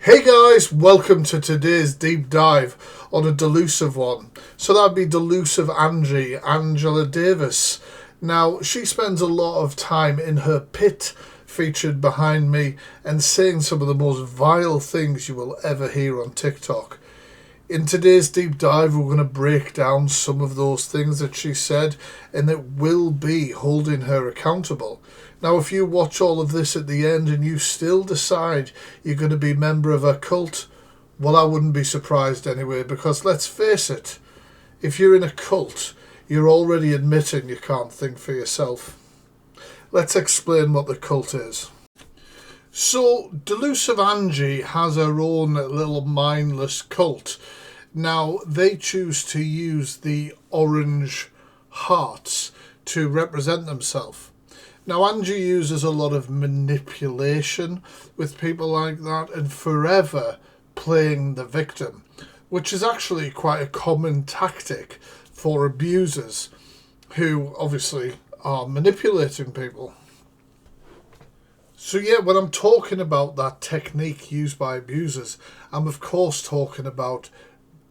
Hey guys, welcome to today's deep dive on a Delusive one. So that'd be Delusive Angie, Angela Davis. Now, she spends a lot of time in her pit, featured behind me, and saying some of the most vile things you will ever hear on TikTok. In today's deep dive, we're going to break down some of those things that she said, and it will be holding her accountable. Now, if you watch all of this at the end and you still decide you're going to be a member of a cult, well, I wouldn't be surprised anyway, because let's face it, if you're in a cult, you're already admitting you can't think for yourself. Let's explain what the cult is. So, Delusive Angie has her own little mindless cult. Now, they choose to use the orange hearts to represent themselves. Now, Angie uses a lot of manipulation with people like that and forever playing the victim, which is actually quite a common tactic for abusers who obviously are manipulating people. So yeah, when I'm talking about that technique used by abusers, I'm of course talking about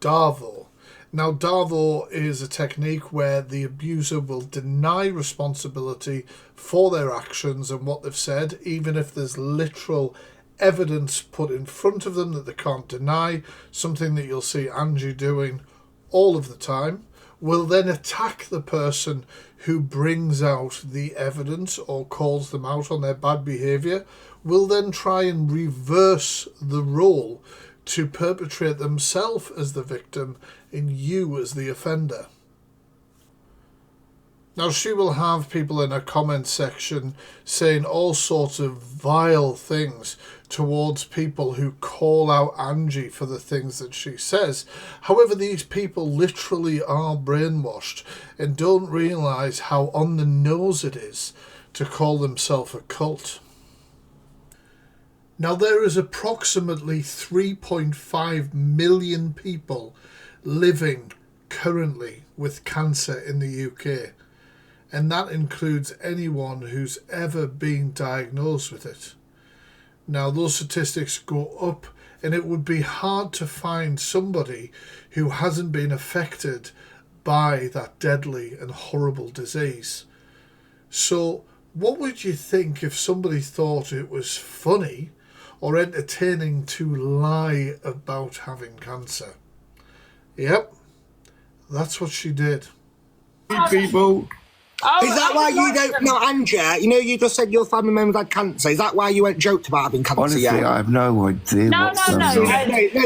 Darvo. Now, Darvo is a technique where the abuser will deny responsibility for their actions and what they've said, even if there's literal evidence put in front of them that they can't deny, something that you'll see Angie doing all of the time, will then attack the person who brings out the evidence or calls them out on their bad behaviour, will then try and reverse the role to perpetrate themselves as the victim and you as the offender. Now, she will have people in her comment section saying all sorts of vile things towards people who call out Angie for the things that she says. However, these people literally are brainwashed and don't realise how on the nose it is to call themselves a cult. Now, there is approximately 3.5 million people living currently with cancer in the UK, and that includes anyone who's ever been diagnosed with it. Now, those statistics go up, and it would be hard to find somebody who hasn't been affected by that deadly and horrible disease. So, what would you think if somebody thought it was funny or entertaining to lie about having cancer? Yep, that's what she did. People. Is that why you don't know, Angie? You know, you just said your family members had cancer. Is that why you went joked about having cancer? Honestly, I have no idea. No,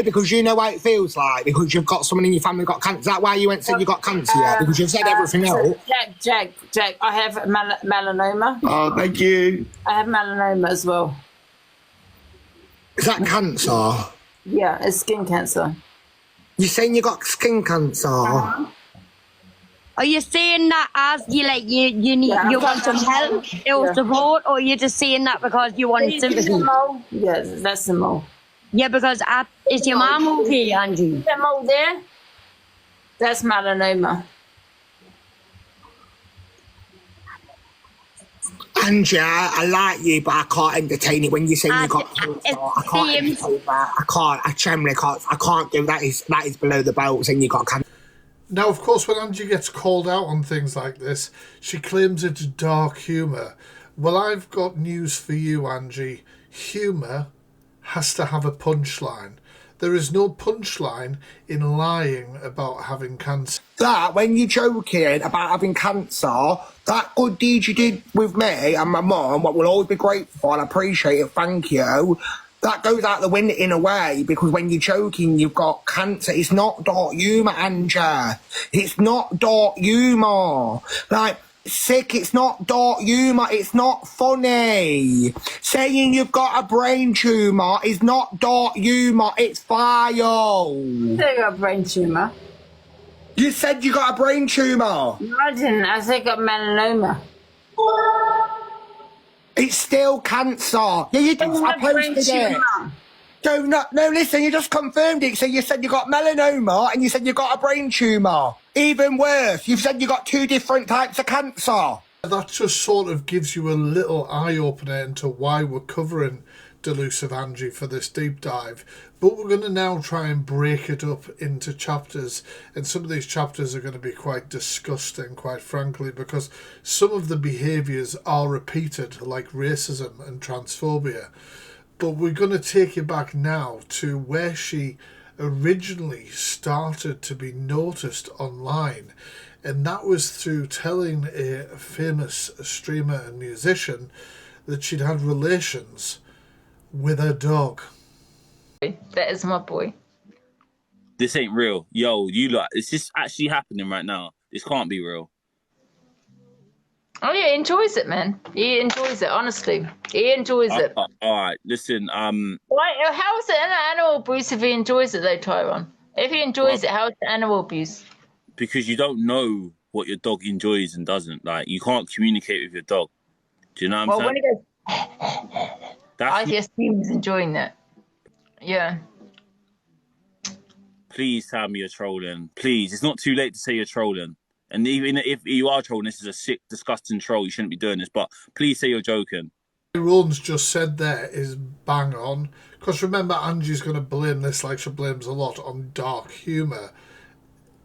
because you know what it feels like. Because you've got someone in your family got cancer. Is that why you went and said you got cancer? Because you've said everything else. Jack, I have melanoma. Oh, thank you. I have melanoma as well. Is that cancer? Yeah, it's skin cancer. You're saying you got skin cancer? Are you saying that as you want some help or support, or you're just saying that because you want sympathy? Yes, that's the mole. Yeah, because is your mum okay, Angie? That mole there, that's melanoma. Angie, I like you, but I can't entertain it when you say you got cancer. I can't entertain that. I generally can't. I can't do that. That is below the belt saying you got cancer. Now, of course, when Angie gets called out on things like this, she claims it's dark humour. Well, I've got news for you, Angie. Humour has to have a punchline. There is no punchline in lying about having cancer. That, when you're joking about having cancer, that good deed you did with me and my mum, what we'll always be grateful for and appreciate it, thank you, that goes out the window in a way, because when you're joking, you've got cancer. It's not dark humour, Angie. It's not dark humour. Like, sick, it's not dark humour. It's not funny. Saying you've got a brain tumour is not dark humour. It's vile. I got a brain tumour. You said you got a brain tumour. No, I didn't. I said I got melanoma. It's still cancer. Yeah, you just posted it. No, listen, you just confirmed it. So you said you got melanoma and you said you got a brain tumour. Even worse, you've said you got 2 different types of cancer. That just sort of gives you a little eye-opener into why we're covering Delusive Angie for this deep dive, but we're going to now try and break it up into chapters, and some of these chapters are going to be quite disgusting, quite frankly, because some of the behaviours are repeated, like racism and transphobia. But we're going to take you back now to where she originally started to be noticed online, and that was through telling a famous streamer and musician that she'd had relations with her dog. That is my boy. This ain't real. Yo, you lot, is this actually happening right now? This can't be real. Oh yeah, he enjoys it, man. He enjoys it, honestly. He enjoys it. All right, listen, Why? How is it animal abuse if he enjoys it, though, Tyrone? If he enjoys it, how is it animal abuse? because you don't know what your dog enjoys and doesn't. Like, you can't communicate with your dog. Do you know what I'm saying? When he goes, I assume he's enjoying that. Yeah. Please tell me you're trolling. Please, it's not too late to say you're trolling. And even if you are trolling, this is a sick, disgusting troll. You shouldn't be doing this. But please say you're joking. Tyrone's just said there is bang on. Because remember, Angie's going to blame this like she blames a lot on dark humour.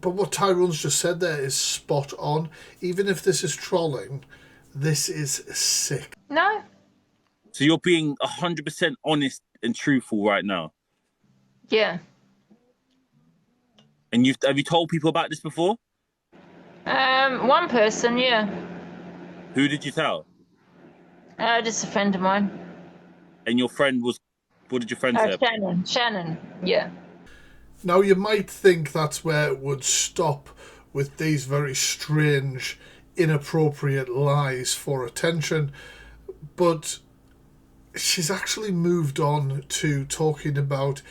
But what Tyrone's just said there is spot on. Even if this is trolling, this is sick. No. So you're being 100% honest and truthful right now. Yeah. And have you told people about this before? One person, yeah. Who did you tell? Just a friend of mine. And your friend was... What did your friend say? Shannon, yeah. Now, you might think that's where it would stop with these very strange, inappropriate lies for attention, but she's actually moved on to talking about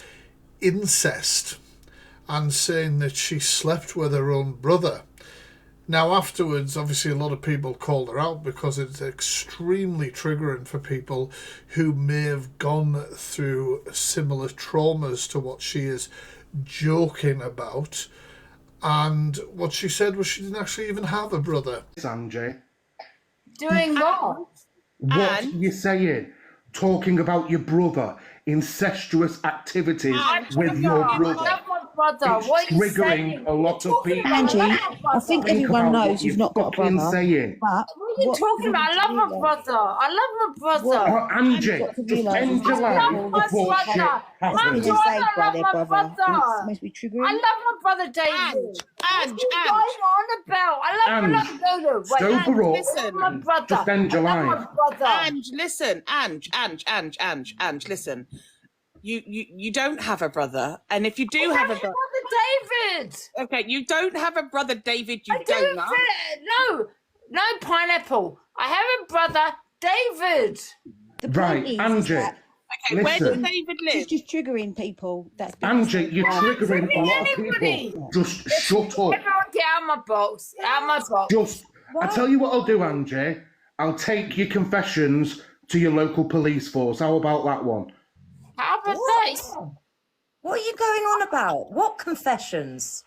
incest and saying that she slept with her own brother. Now, afterwards, obviously, a lot of people called her out because it's extremely triggering for people who may have gone through similar traumas to what she is joking about. And what she said was she didn't actually even have a brother. Angie, Doing what? what are you saying? Talking about your brother, incestuous activities with your brother. I love my brother. It's What are you triggering saying? a lot of people. Angie, I think everyone knows you've not got a brother. Saying. But What are you talking about? I love my brother. I love my brother. Oh, Angie, just end your life before shit happens. Just say by their brother. It's supposed to be triggering. I love my brother David. Ange. What on about? I love my brother. Sober up. Listen, my brother. Just end your I love life. my brother. Ange, listen, Ange, listen. You don't have a brother, and if you do have a brother, David. okay, you don't have a brother, David. You I don't. No, pineapple. I have a brother, David. The point Right, is Angie. that Okay, where does Listen. David she's live? just triggering people. That's Angie, you're triggering a lot of Anybody. people. Just shut up. Everyone get out of my box. Out of my box. Just, I tell you what I'll do, Angie. I'll take your confessions to your local police force. How about that one? How about that? What are you going on about? What confessions?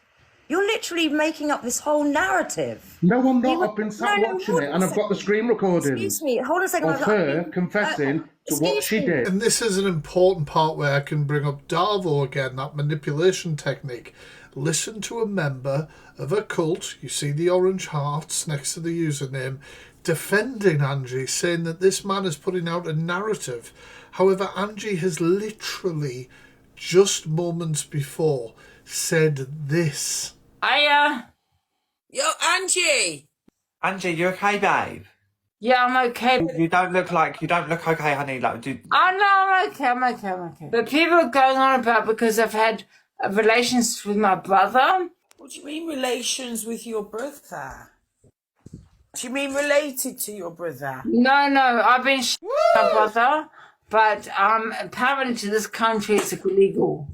You're literally making up this whole narrative. No, I'm not. I've been sat No, watching it, and I've got the screen recording Excuse me, hold on a second. of her confessing to what she did. And this is an important part where I can bring up Darvo again, that manipulation technique. Listen to a member of a cult, you see the orange hearts next to the username, defending Angie, saying that this man is putting out a narrative. However, Angie has literally, just moments before, said this. Yo, Angie! Angie, you okay, babe? Yeah, I'm okay. You don't look okay, honey. Like, Oh no, I'm okay. But people are going on about because I've had relations with my brother. What do you mean relations with your brother? Do you mean related to your brother? No, I've been my brother, but apparently to this country it's illegal.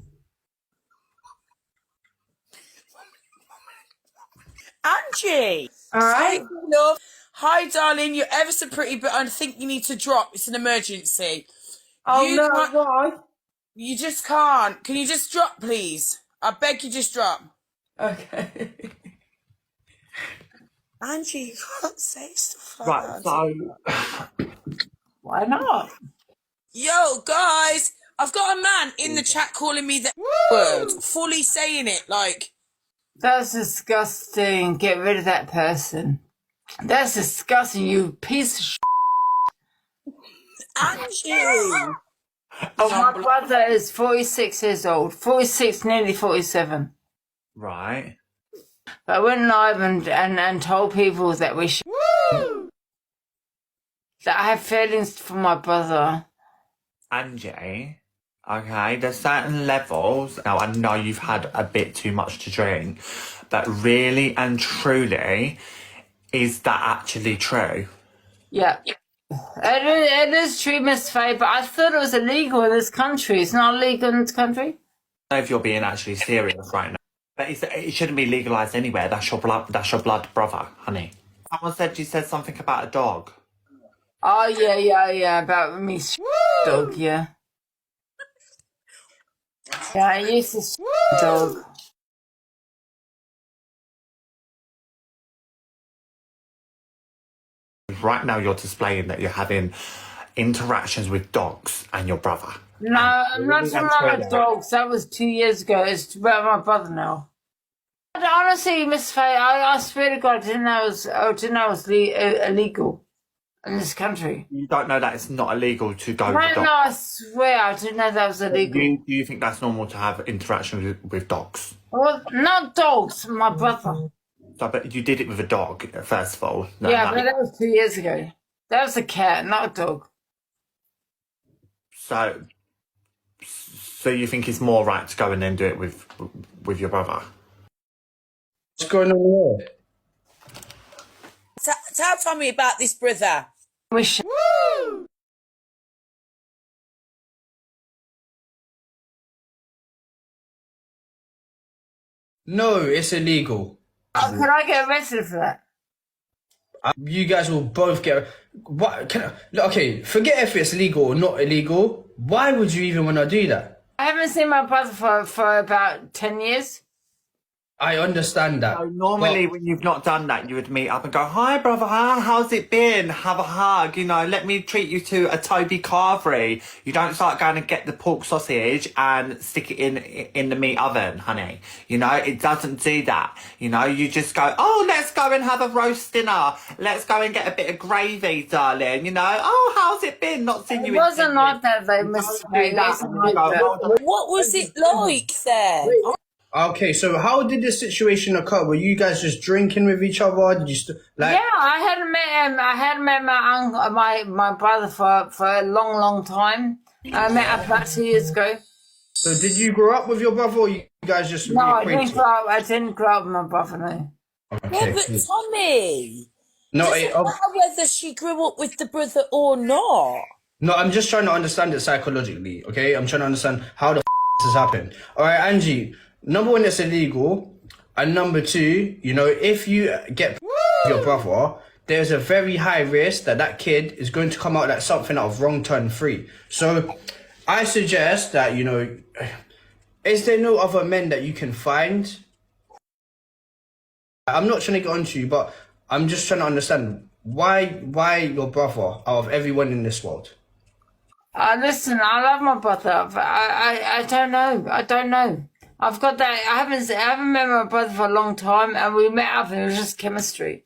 Angie! All right. Love. Hi, darling. You're ever so pretty, but I think you need to drop. It's an emergency. Oh, you no, can't- why? You just can't. Can you just drop, please? I beg you, just drop. Okay. Angie, you can't say stuff like right, that. so Why not? Yo, guys, I've got a man in the chat calling me the word, fully saying it like. That's disgusting. Get rid of that person. That's disgusting, you piece of shit. Angie! My brother is 46 years old. 46, nearly 47. Right. But I went live and told people that we should. That I have feelings for my brother. Angie, okay, there's certain levels. Now, I know you've had a bit too much to drink, but really and truly, is that actually true? Yeah. It is true, Miss Faye, but I thought it was illegal in this country. It's not illegal in this country? I don't know if you're being actually serious right now, but it shouldn't be legalised anywhere. That's your blood brother, honey. Someone said you said something about a dog. Oh, yeah, about me dog, yeah. Yeah, I used to dog. Right now you're displaying that you're having interactions with dogs and your brother. No, I'm not talking about dogs. That was 2 years ago. It's about my brother now. But honestly, Miss Faye, I swear to God, I didn't know it was illegal in this country. You don't know that it's not illegal to go with No, dogs? I swear I didn't know that was illegal. Do you think that's normal to have interaction with dogs? Well, not dogs, my brother. So, but you did it with a dog, first of all. But that was 2 years ago. That was a cat, not a dog. So you think it's more right to go and then do it with your brother? What's going on here? Tell Tommy about this brother. No, it's illegal. Can I get arrested for that? You guys will both get. What? Okay, forget if it's legal or not illegal. Why would you even want to do that? I haven't seen my brother for about 10 years. I understand that. So normally when you've not done that, you would meet up and go, "Hi, brother, how's it been? Have a hug, let me treat you to a Toby Carvery." You don't start going and get the pork sausage and stick it in the meat oven, honey. It doesn't do that. You just go, "Oh, let's go and have a roast dinner. Let's go and get a bit of gravy, darling. Oh, how's it been? Not seen you in 10 years." It wasn't like that, though, Miss Faye. What was it like there? Okay, so how did this situation occur? Were you guys just drinking with each other? Did you Yeah, I hadn't met him. I hadn't met my brother for a long time. I met up about 2 years ago. So did you grow up with your brother, or you guys just No, I didn't grow up with my brother, no. Okay. Yeah, but Tommy, No, doesn't matter whether she grew up with the brother or not. No, I'm just trying to understand it psychologically, okay? I'm trying to understand how the this has happened. All right, Angie, number one, it's illegal. And number two, if you get your brother, there's a very high risk that kid is going to come out like something out of Wrong Turn 3. So I suggest that, is there no other men that you can find? I'm not trying to get onto you, but I'm just trying to understand why your brother out of everyone in this world? Listen, I love my brother. I don't know. I don't know. I've got that. I haven't met my brother for a long time, and we met up, and it was just chemistry.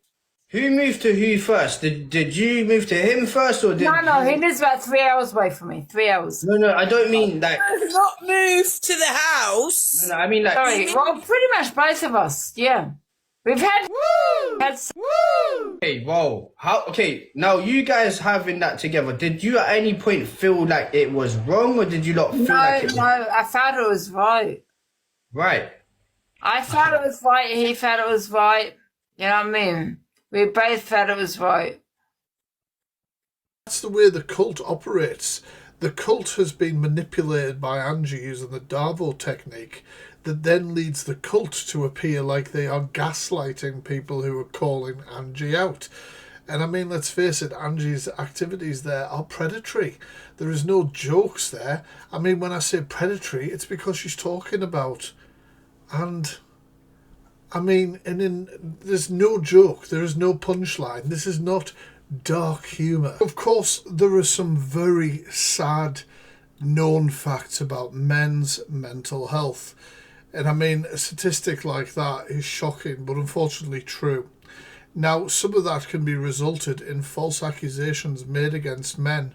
Who moved to who first? Did you move to him first, or did? No, he lives about 3 hours away from me. 3 hours. No, I don't mean like. Not move to the house. No, I mean like. Sorry, well, pretty much both of us. Yeah, we've had. Okay, whoa. Okay, now you guys having that together, did you at any point feel like it was wrong, or did you not feel like it was... No, I felt it was right. Right. I felt it was right, he felt it was right. You know what I mean? We both felt it was right. That's the way the cult operates. The cult has been manipulated by Angie using the Darvo technique that then leads the cult to appear like they are gaslighting people who are calling Angie out. And I mean, let's face it, Angie's activities there are predatory. There is no jokes there. I mean, when I say predatory, it's because she's talking about... And, I mean, there's no joke. There is no punchline. This is not dark humour. Of course, there are some very sad known facts about men's mental health. And I mean, a statistic like that is shocking, but unfortunately true. Now, some of that can be resulted in false accusations made against men.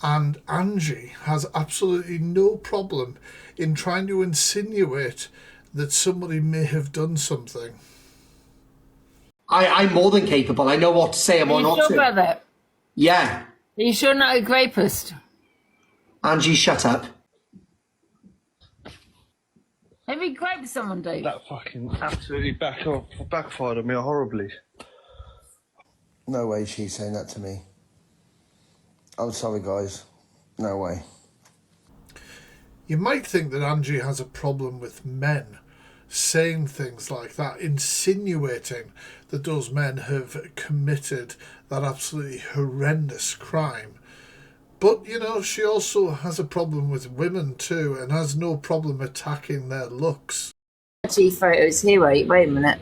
And Angie has absolutely no problem in trying to insinuate that somebody may have done something. I'm more than capable. I know what to say and what not to. Are you sure about that? Yeah. Are you sure not a rapist? Angie, shut up. Have you raped someone, Dave? That fucking absolutely backfired on me horribly. No way she's saying that to me. I'm sorry, guys. No way. You might think that Angie has a problem with men saying things like that, insinuating that those men have committed that absolutely horrendous crime. But, you know, she also has a problem with women too, and has no problem attacking their looks. Photos here, wait a minute.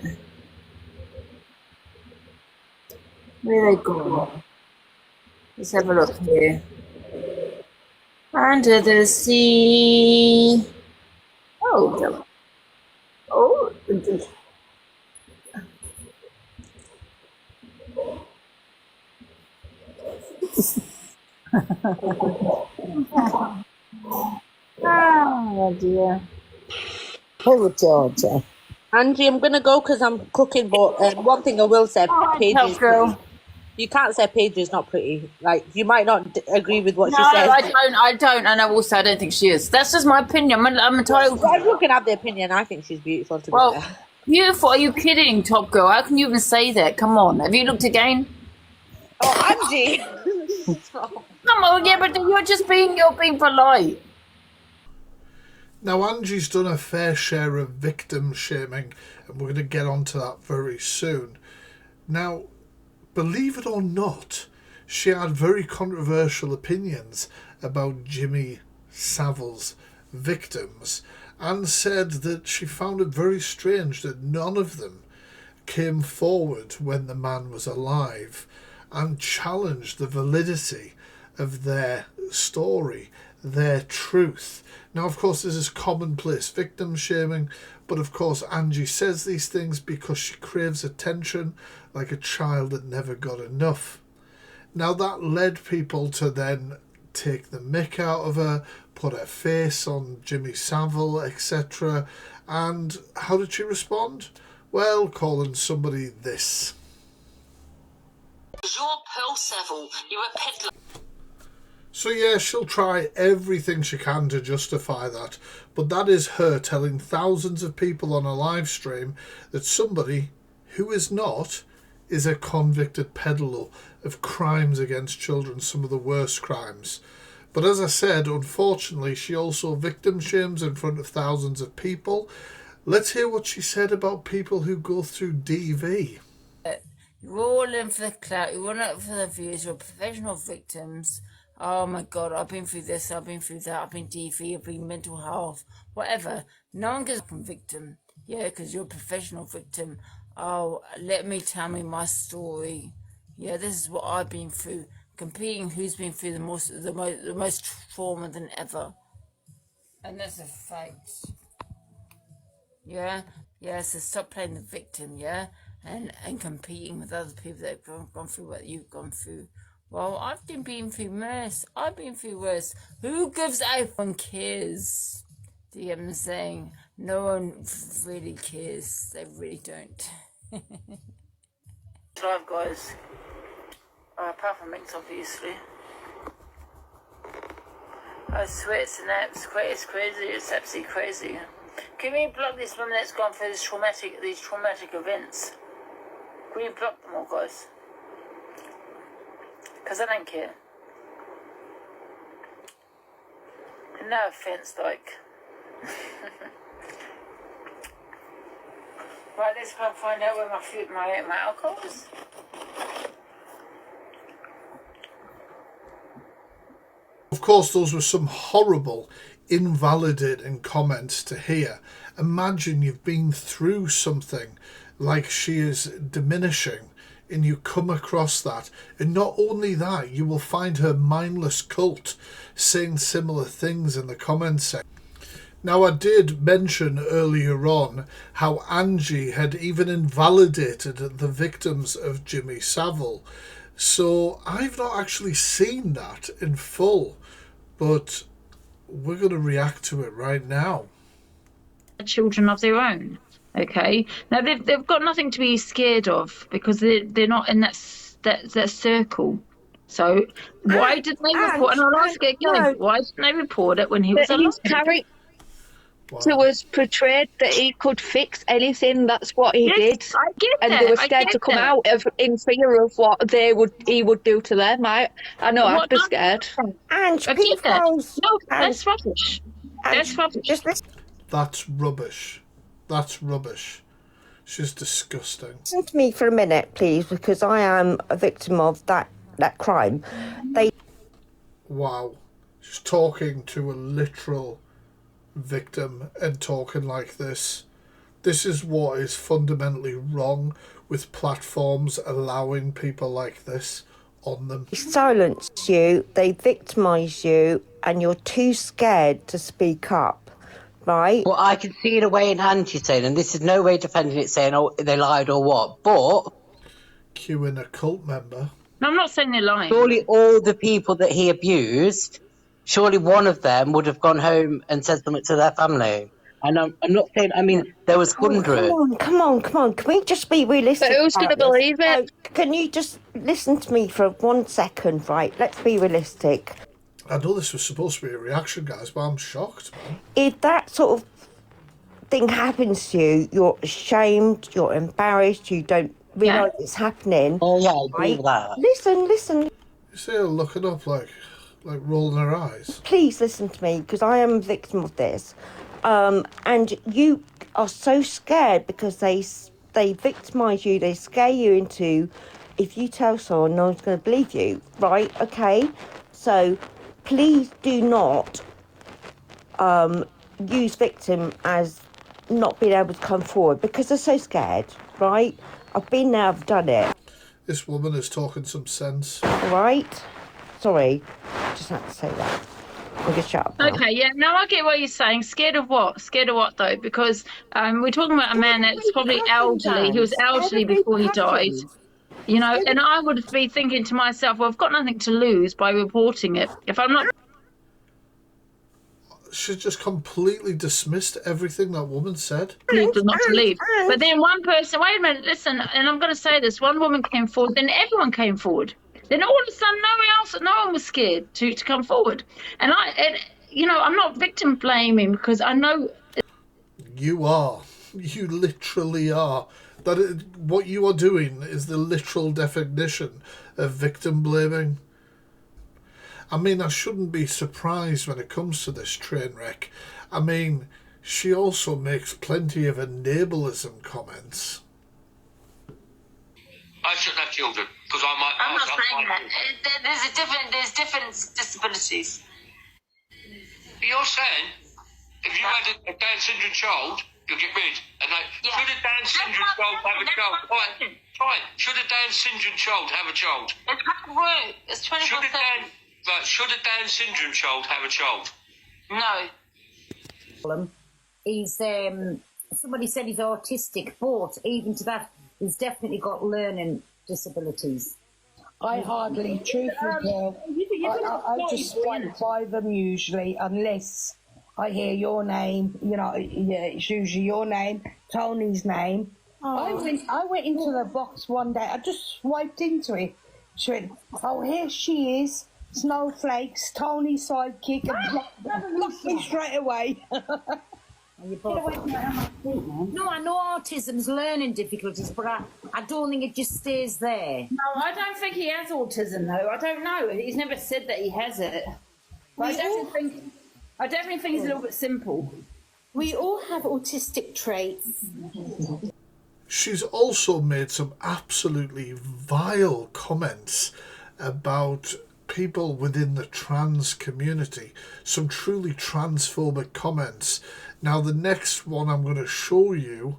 Where are they gone? Let's have a look here. Under the sea. Oh, no. Oh, oh dear. Oh, Georgia. Angie, I'm going to go because I'm cooking, but one thing I will say, Paige is pretty. You can't say Paige is not pretty. Like, you might not agree with what she says. No, I don't, and also I don't think she is. That's just my opinion. I'm entitled to. Everyone can have their opinion. I think she's beautiful, to be fair. Beautiful? Are you kidding, Top Girl? How can you even say that? Come on. Have you looked again? Oh, Angie! Come on, yeah, but you're being polite. Now, Angie's done a fair share of victim shaming, and we're going to get onto that very soon. Now, believe it or not, she had very controversial opinions about Jimmy Savile's victims, and said that she found it very strange that none of them came forward when the man was alive and challenged the validity of their story, their truth. Now, of course, this is commonplace victim shaming, but of course Angie says these things because she craves attention like a child that never got enough. Now, that led people to then take the mick out of her, put her face on Jimmy Savile, etc. And how did she respond? Well, calling somebody this. You're Pearl Savile, you're a peddler. So yeah, she'll try everything she can to justify that, but that is her telling thousands of people on a live stream that somebody who is not is a convicted peddler of crimes against children, some of the worst crimes. But as I said, unfortunately, she also victim shames in front of thousands of people. Let's hear what she said about people who go through DV. You're all in for the clout, you're all in for the views, you're professional victims. Oh my God, I've been through this, I've been through that, I've been DV, I've been mental health, whatever. No one gets a victim, yeah, because you're a professional victim. Oh, let me tell me my story. Yeah, this is what I've been through. Competing who's been through the most trauma than ever. And that's a fact. Yeah? Yeah, so stop playing the victim, yeah? And competing with other people that have gone through what you've gone through. Well, I've been through worse. I've been through worse. Who gives out? No one cares. Do you get what I'm saying? No one really cares. They really don't. Live, guys. Apart from Mix, obviously. I swear it's crazy. It's absolutely crazy. Can we block this woman that's gone through these traumatic events? Can we block them all, guys? Because I don't care. And no offense, like. Right, let's go and find out where my alcohol is. Of course, those were some horrible, invalidating comments to hear. Imagine you've been through something like she is diminishing. and you come across that, and not only that, you will find her mindless cult saying similar things in the comments section. Now, I did mention earlier on how Angie had even invalidated the victims of Jimmy Savile. So I've not actually seen that in full, but we're going to react to it right now. Children of their own. Okay, now they've got nothing to be scared of because they're not in that circle. So why didn't they report? And I'll ask it again. Why didn't they report it when he was alive? It was portrayed that he could fix anything. That's what he did. I get and that. they were scared to come out in fear of what he would do to them. I know, I'd be scared. And I get that. No, that's rubbish. That's rubbish. That's rubbish. That's rubbish. She's disgusting. Listen to me for a minute, please, because I am a victim of that crime. Wow. She's talking to a literal victim and talking like this. This is what is fundamentally wrong with platforms allowing people like this on them. They silence you, they victimise you, and you're too scared to speak up, right? Well, I can see the way in Angie's saying, and this is no way defending it, saying, oh, they lied or what, but... Queuing a cult member. No, I'm not saying they're lying. Surely all the people that he abused, surely one of them would have gone home and said something to their family. And I'm not saying, I mean, there was hundreds. Come on. Can we just be realistic? But who's going to believe it? Can you just listen to me for 1 second, right? Let's be realistic. I know this was supposed to be a reaction, guys, but I'm shocked. If that sort of thing happens to you, you're ashamed, you're embarrassed, you don't realise it's happening. Oh, yeah, I agree with that. Listen. You see her looking up like rolling her eyes. Please listen to me, because I am a victim of this. And you are so scared because they victimise you, they scare you into, if you tell someone, no one's going to believe you, right? Okay? So please do not use victim as not being able to come forward because they're so scared, right? I've been there, I've done it. This woman is talking some sense. All right? Sorry, just had to say that. I'll just shut up now. Okay, yeah, no, I get what you're saying. Scared of what? Scared of what, though? Because we're talking about a man that's probably elderly. He was elderly before he died. You know, and I would be thinking to myself, well, I've got nothing to lose by reporting it. If I'm not... She just completely dismissed everything that woman said. Not to leave. But then one person, wait a minute, listen, and I'm going to say this, one woman came forward, then everyone came forward. Then all of a sudden, no one was scared to come forward. And I'm not victim blaming because I know... You are. You literally are. What you are doing is the literal definition of victim blaming. I mean, I shouldn't be surprised when it comes to this train wreck. I mean, she also makes plenty of enablism comments. I shouldn't have children because I might. I'm not saying that. There's different disabilities. You're saying if you had a Down syndrome child, you'll get rid. And should a Down syndrome child have a child? Fine. Should a Down syndrome child have a child? It can't work. It's 24/7. Should a Down syndrome child have a child? No. He's somebody said he's autistic, but even to that, he's definitely got learning disabilities. I hardly, truthfully, I just swipe by them usually, unless I hear your name. You know, it's usually your name, Tony's name. I went into the box one day. I just swiped into it. She went, "Oh, here she is, Snowflakes, Tony's sidekick," and blocked me straight away. No, I know autism's learning difficulties, but I don't think it just stays there. No, I don't think he has autism, though. I don't know. He's never said that he has it. But I definitely think he's a little bit simple. We all have autistic traits. She's also made some absolutely vile comments about people within the trans community. Some truly transphobic comments. Now, the next one I'm going to show you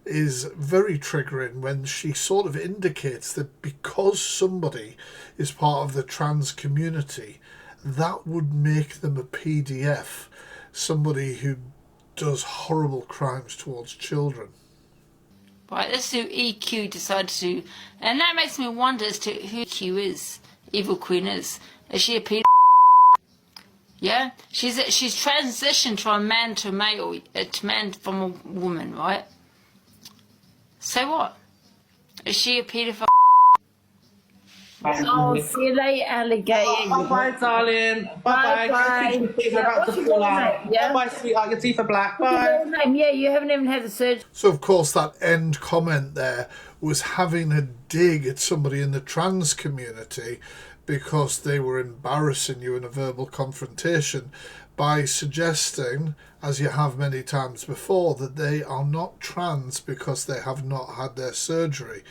is very triggering when she sort of indicates that because somebody is part of the trans community, that would make them a PDF, somebody who does horrible crimes towards children. Right, let's do EQ decided to, and that makes me wonder as to who EQ is, Evil Queen is. Is she a pedophile? Yeah, she's transitioned from a man to a male, to man from a woman, right? So what? Is she a paedophile? Oh, see you later, alligator. Bye, darling. Bye, bye. Bye, sweetheart. Your teeth are black. Bye. Yeah, you haven't even had the surgery. So, of course, that end comment there was having a dig at somebody in the trans community because they were embarrassing you in a verbal confrontation by suggesting, as you have many times before, that they are not trans because they have not had their surgery.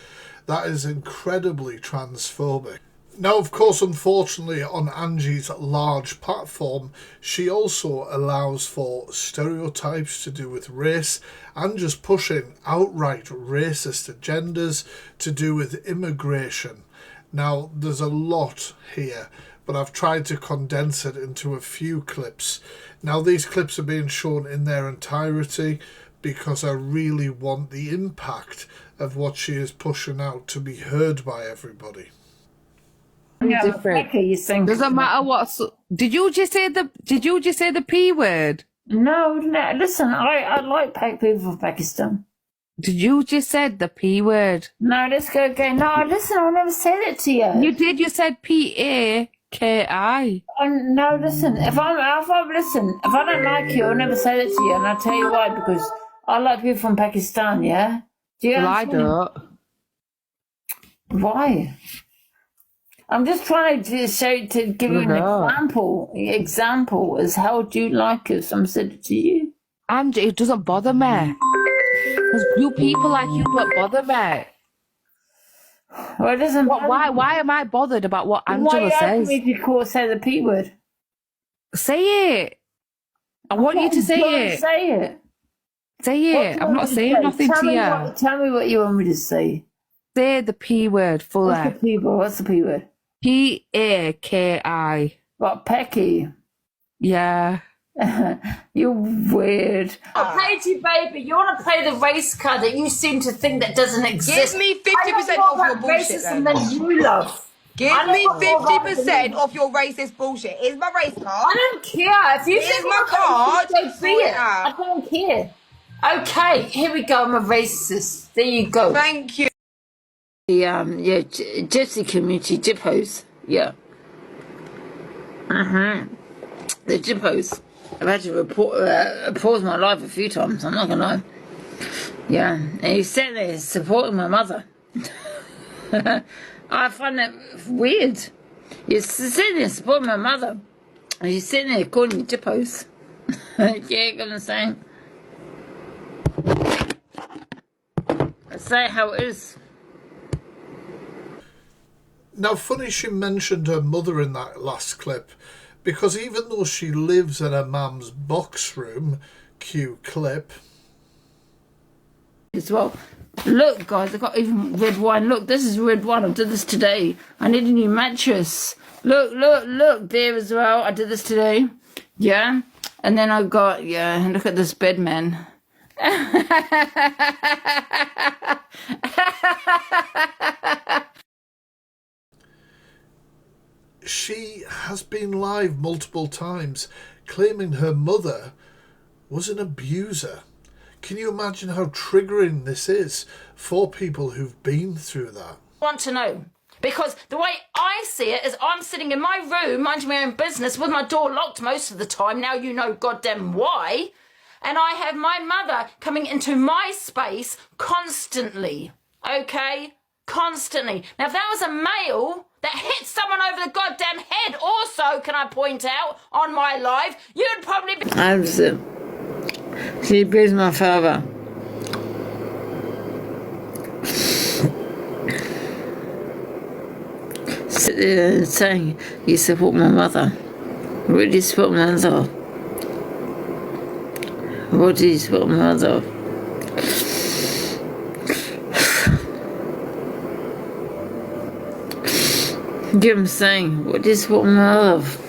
That is incredibly transphobic. Now, of course, unfortunately, on Angie's large platform, she also allows for stereotypes to do with race and just pushing outright racist agendas to do with immigration. Now, there's a lot here, but I've tried to condense it into a few clips. Now, these clips are being shown in their entirety because I really want the impact of what she is pushing out to be heard by everybody. Yeah, different. Doesn't matter what. Did you just say the P word? No, listen, I like people from Pakistan. Did you just said the P word? No, let's go again. No, listen, I'll never say that to you. You did. You said PAKI. No, listen. If I don't like you, I'll never say that to you, and I'll tell you why. Because I like people from Pakistan. Yeah. Do you understand? I don't. Why? I'm just trying to give you an example as how do you like it? Some said it to you. Angie, it doesn't bother me. Because you people like you don't bother me. Well, it doesn't bother me. Why am I bothered about what Angela says? Why if you say the P word? Say it. I want you to say it. Say it. Say it. I'm not saying nothing to you. Tell me what you want me to say. Say the P word fully. What's the P word? What's the P word? PAKI. What, Pecky? Yeah. You're weird. I paid you, baby. You want to play the race card that you seem to think that doesn't exist. Give me 50% of your bullshit. Racism that you love. Give me 50% of your racist bullshit. Here's my race card. I don't care. If you Here's my card. I don't care. Okay, here we go. I'm a racist. There you go. Thank you. The Gypsy community, Gyppos, yeah. The Gyppos. I've had to pause my life a few times, I'm not gonna lie. Yeah, and he's sitting there supporting my mother. I find that weird. You're sitting there supporting my mother, and you're sitting there calling me Gyppos. Yeah, gonna say. I say how it is. Now, funny she mentioned her mother in that last clip, because even though she lives in her mum's box room, cue clip. As well. Look, guys, I've got even red wine. Look, this is red wine. I did this today. I need a new mattress. Look, there as well. I did this today. Yeah. And then I got, look at this bed, man. She has been live multiple times claiming her mother was an abuser. Can you imagine how triggering this is for people who've been through that? I want to know. Because the way I see it is I'm sitting in my room, minding my own business, with my door locked most of the time. Now you know goddamn why. And I have my mother coming into my space constantly. Okay? Constantly. Now, if that was a male that hit someone over the goddamn head also, can I point out, on my live, you'd probably be... She abused my father. Sit there and saying, you support my mother. Really support my mother. What do you support my mother? Do you know what I'm saying? What is what my love?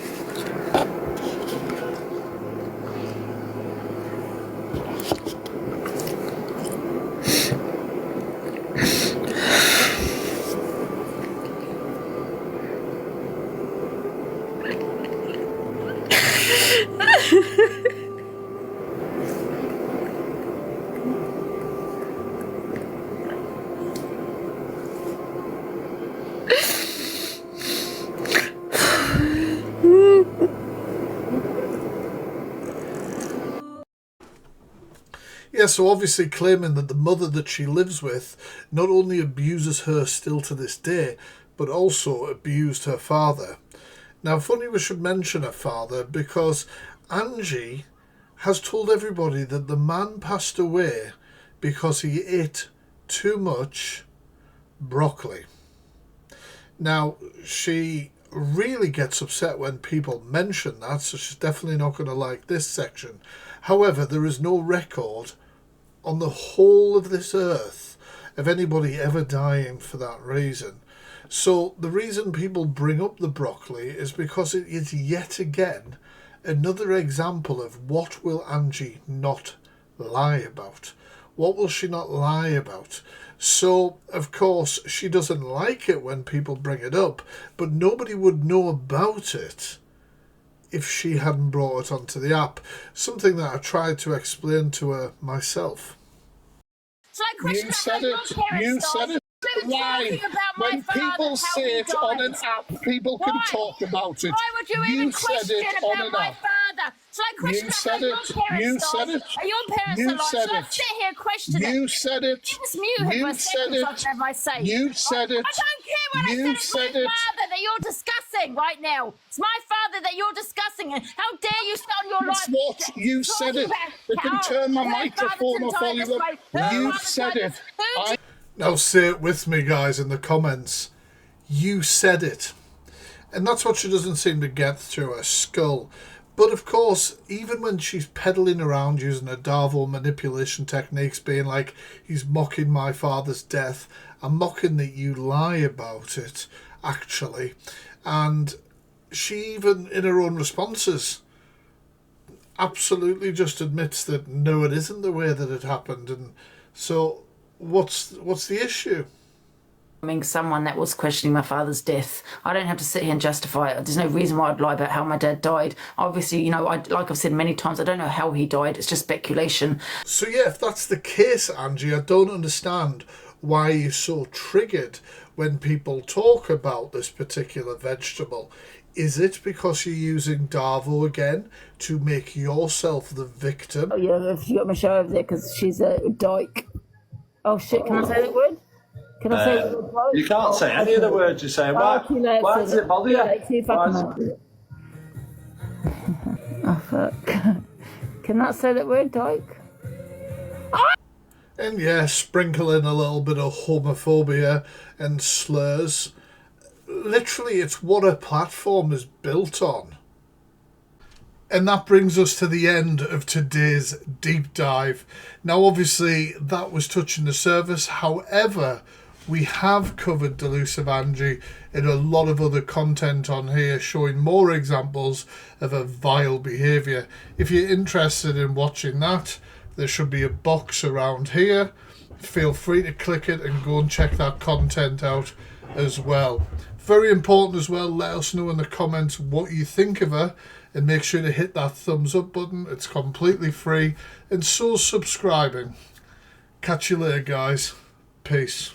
Yeah, so obviously claiming that the mother that she lives with not only abuses her still to this day, but also abused her father. Now, funny we should mention her father, because Angie has told everybody that the man passed away because he ate too much broccoli. Now, she really gets upset when people mention that, so she's definitely not going to like this section. However, there is no record on the whole of this earth of anybody ever dying for that reason. So the reason people bring up the broccoli is because it is yet again another example of what will Angie not lie about. What will she not lie about? So, of course, she doesn't like it when people bring it up, but nobody would know about it if she hadn't brought it onto the app. Something that I tried to explain to her myself. You said it. You said it. Why? When people say it on an app, people can talk about it. Why would you even question about my father? So I question about your parents, You said it. Are your parents You alive? said So I it. sit here questioning it. You said it. Just mute You my said it. have I say. You said it. I don't care what You I said. said It's my it. father that you're discussing right now. It's my father that you're discussing. And how dare you start your life? It's what you said it. They can turn my microphone off, Oliver. You said it. Now say it with me, guys, in the comments. You said it. And that's what she doesn't seem to get through her skull. But of course, even when she's peddling around using her Darvo manipulation techniques, being like, he's mocking my father's death, I'm mocking that you lie about it, actually. And she even, in her own responses, absolutely just admits that no, it isn't the way that it happened. And so what's the issue? I mean, someone that was questioning my father's death. I don't have to sit here and justify it. There's no reason why I'd lie about how my dad died. Obviously, you know, like I've said many times, I don't know how he died. It's just speculation. So yeah, if that's the case, Angie, I don't understand why you're so triggered when people talk about this particular vegetable. Is it because you're using Darvo again to make yourself the victim? Oh yeah, you got my show over there because she's a dyke. Oh shit, can I say that word? Can I say the word? You can't say any of the words you're saying. Why does it bother you? See if I can oh fuck. Can I say that word, dyke? And yeah, sprinkle in a little bit of homophobia and slurs. Literally, it's what a platform is built on. And that brings us to the end of today's deep dive. Now, obviously, that was touching the surface. However, we have covered Delusive Angie in a lot of other content on here, showing more examples of her vile behaviour. If you're interested in watching that, there should be a box around here. Feel free to click it and go and check that content out as well. Very important as well, let us know in the comments what you think of her, and make sure to hit that thumbs up button. It's completely free, and so subscribing. Catch you later, guys. Peace.